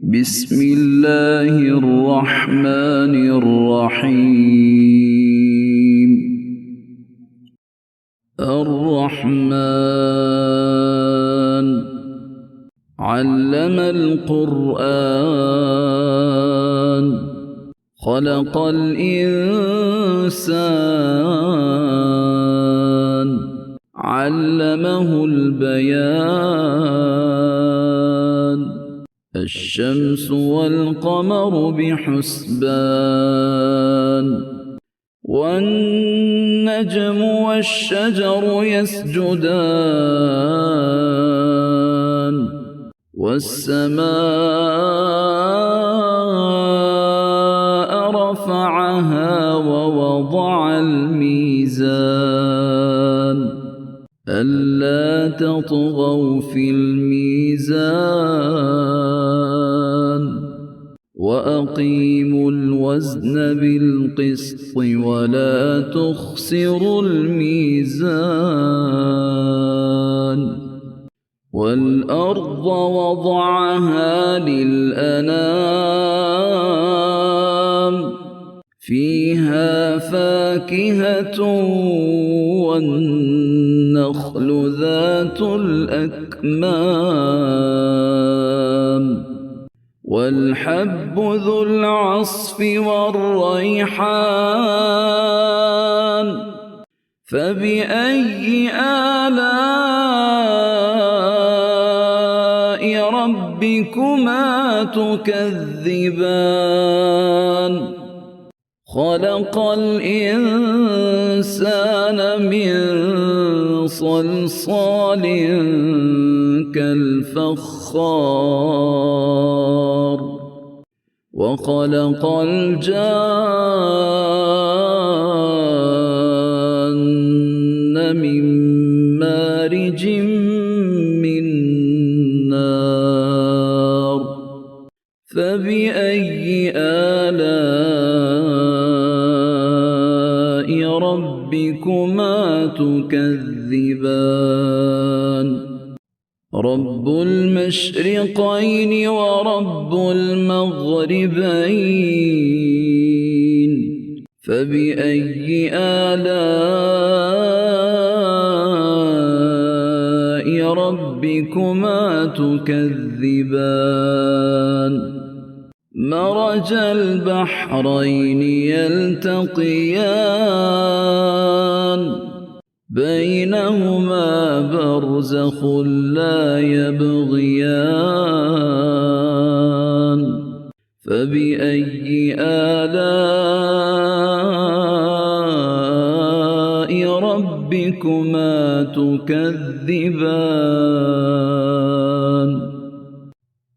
بسم الله الرحمن الرحيم. الرحمن علم القرآن خلق الإنسان علمه البيان. الشمس والقمر بحسبان والنجم والشجر يسجدان والسماء رفعها ووضع الميزان ألا تطغوا في الميزان وأقيموا الوزن بالقسط ولا تخسروا الميزان. والأرض وضعها للأنام فيها فاكهة والنخل ذات الأكمام والحب ذو العصف والريحان فبأي آلاء ربكما تكذبان. خلق الإنسان من صلصال كالفخار وخلق الجان من مارج من نار فبأي آلاء ربكما تكذبان. رب المشرقين ورب المغربين فبأي آلاء ربكما تكذبان. مرج البحرين يلتقيان بينهما برزخ لا يبغيان فبأي آلاء ربكما تكذبان.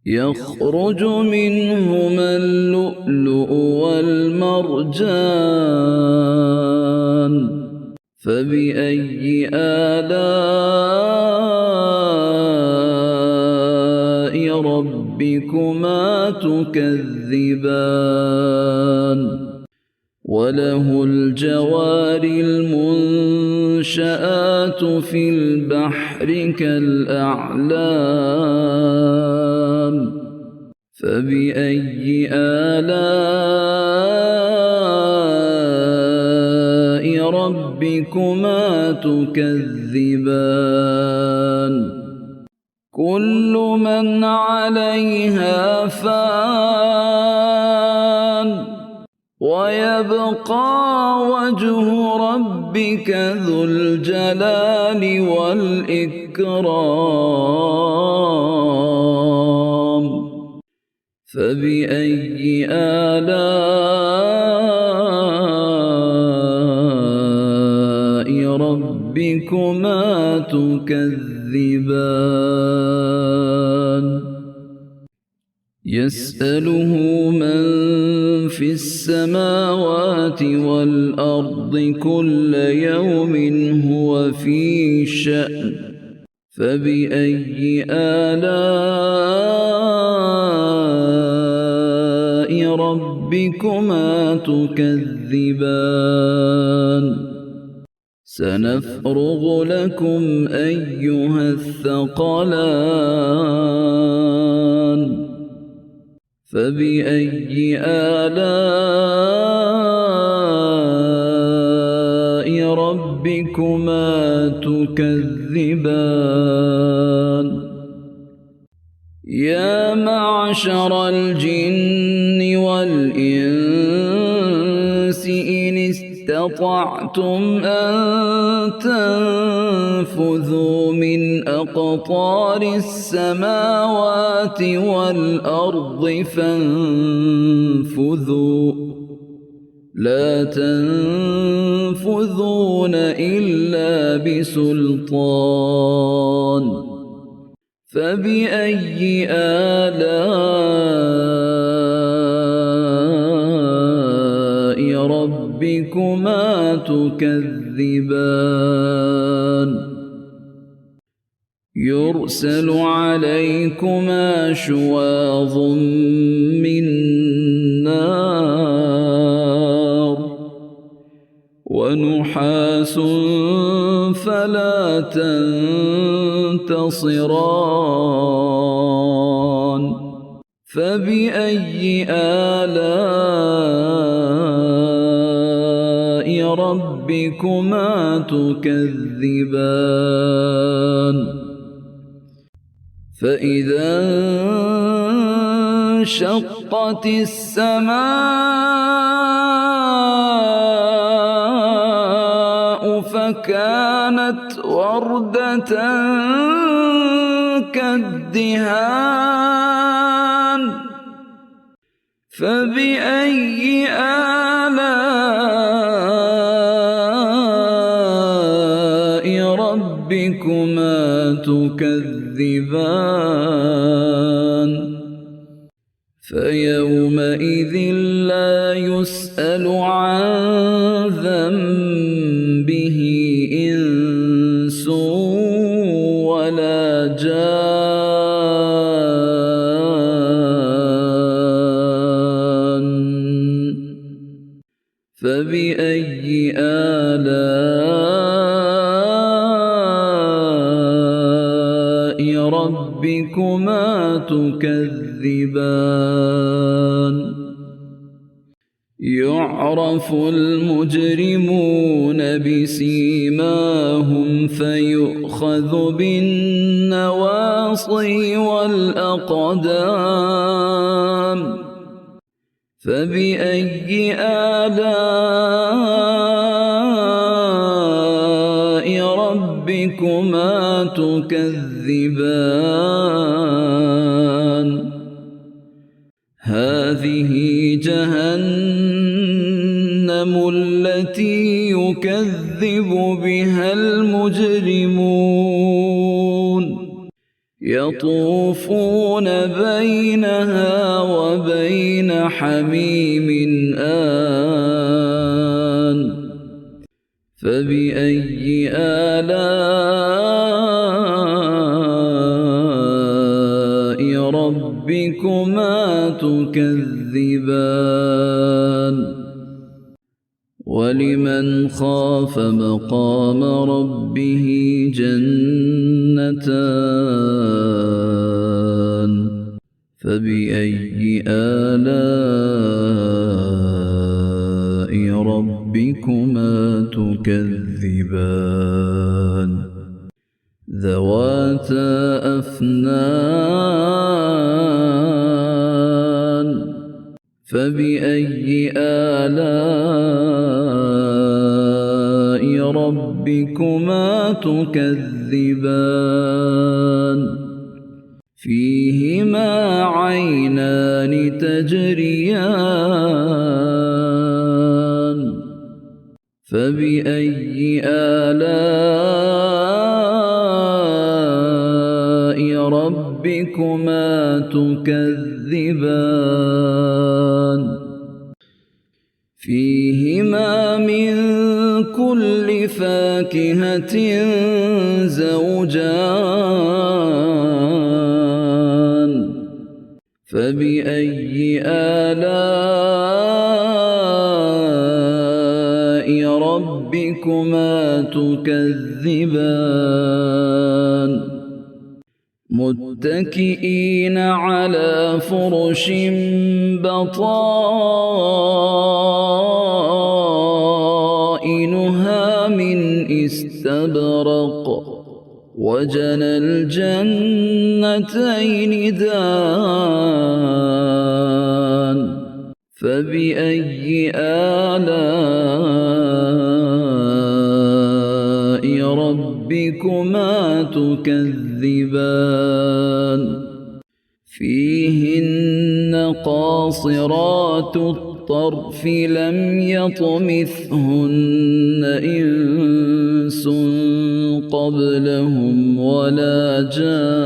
يخرج منهما اللؤلؤ والمرجان فبأي آلاء ربكما تكذبان. وله الجوار المنشآت في البحر كالأعلام فبأي آلاء ربكما تكذبان. كل من عليها فان ويبقى وجه ربك ذو الجلال والإكرام فبأي آلاء ربكما تكذبان. يسأله من في السماوات والأرض كل يوم هو في شأن فبأي آلاء ربكما تكذبان. سنفرغ لكم أيها الثقلان فبأي آلاء ربكما تكذبان يا معشر الجن والإنس إن استطعتم أن تنفذوا من أقطار السماوات والأرض فانفذوا لا تنفذون إلا بسلطان فبأي آلاء ربكما تكذبان يرسل عليكما شواظ من نار ونحاس فلا تنتصران فبأي آلاء ربكما تكذبان فإذا انشقت السماء فكانت وردة كالدهان فبأي آلاء ربكما تكذبان فيومئذ لا يسأل عن ذنبه إنس ولا جان فبأي آلاء ربكما تكذبان يعرف المجرمون بسيماهم فيؤخذ بالنواصي والأقدام فبأي آلاء ربكما تكذبان هذه جهنم التي يكذب بها المجرمون يطوفون بينها وبين حميم آن فبأي آلاء ربكما تكذبان ولمن خاف مقام ربه جنتان فبأي آلاء ربكما تكذبان ذواتا أفنان فبأي آلاء ربكما تكذبان فيهما عينان تجريان فبأي آلاء ربكما تكذبان فيهما من كل فاكهة زوجان فبأي آلاء ربكما تكذبان متكئين على فرش بطائنها من استبرق وجنى الجنتين دان فبأي آلاء ربكما تكذبان فيهن قاصرات الطرف لم يطمثهن إنس قبلهم ولا جان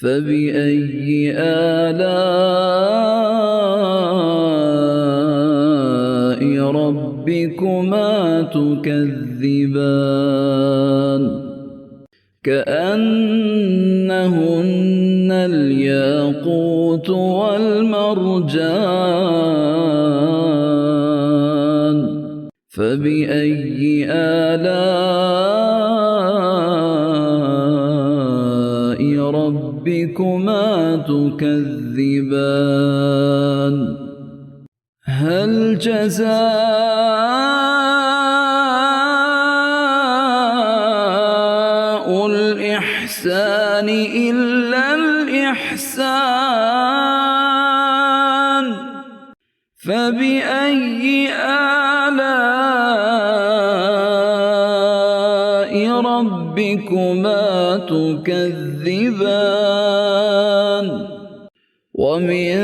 فبأي آلاء ربكما تكذبان كأنهن الياقوت والمرجان فبأي آلاء ربكما تكذبان هل جزاء الإحسان إلا الإحسان فبأي آلاء ربكما تكذبان ومن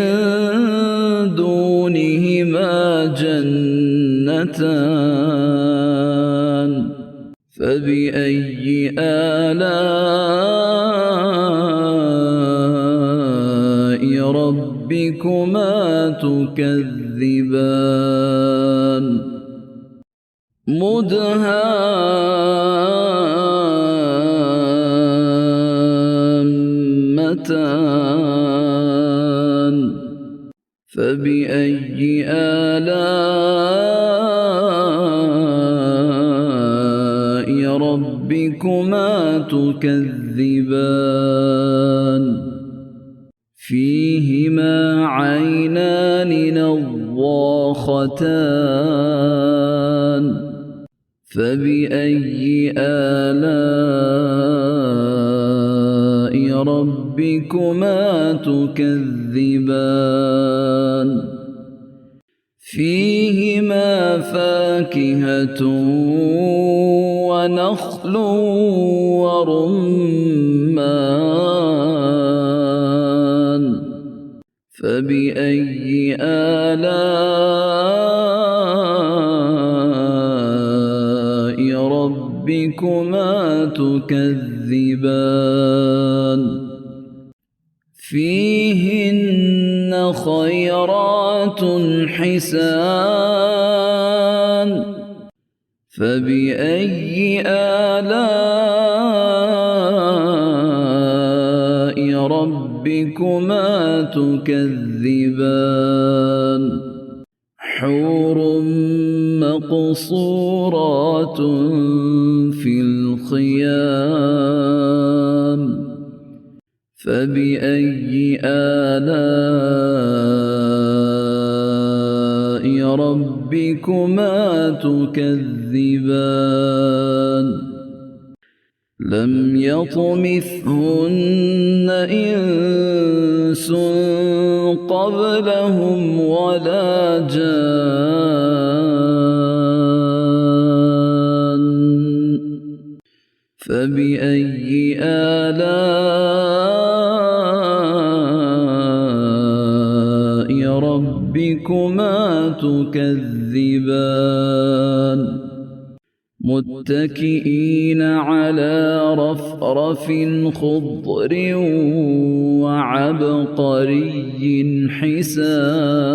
دونهما جنتان فبأي آلاء ربكما تكذبان مدهامتان فبأي آلاء ربكما تكذبان فيهما عينان نضاختان فبأي آلاء ربكما تكذبان فيهما فاكهة ونخل ورمان فبأي آلاء ربكما تكذبان فيهن خيرات حسان فبأي آلاء ربكما تكذبان حور مقصورات في الخيام فبأي آلاء ربكما تكذبان لم يطمثهن إنس قبلهم ولا جان فبأي آلاء ربكما تكذبان متكئين على رفرف خضر وعبقري حسان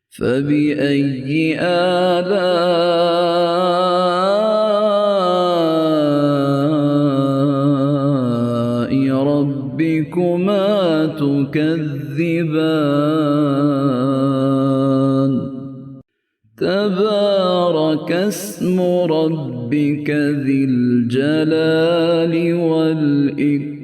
فبأي آلاء ربكما تكذبان تبارك اسم ربك ذي الجلال والإكرام.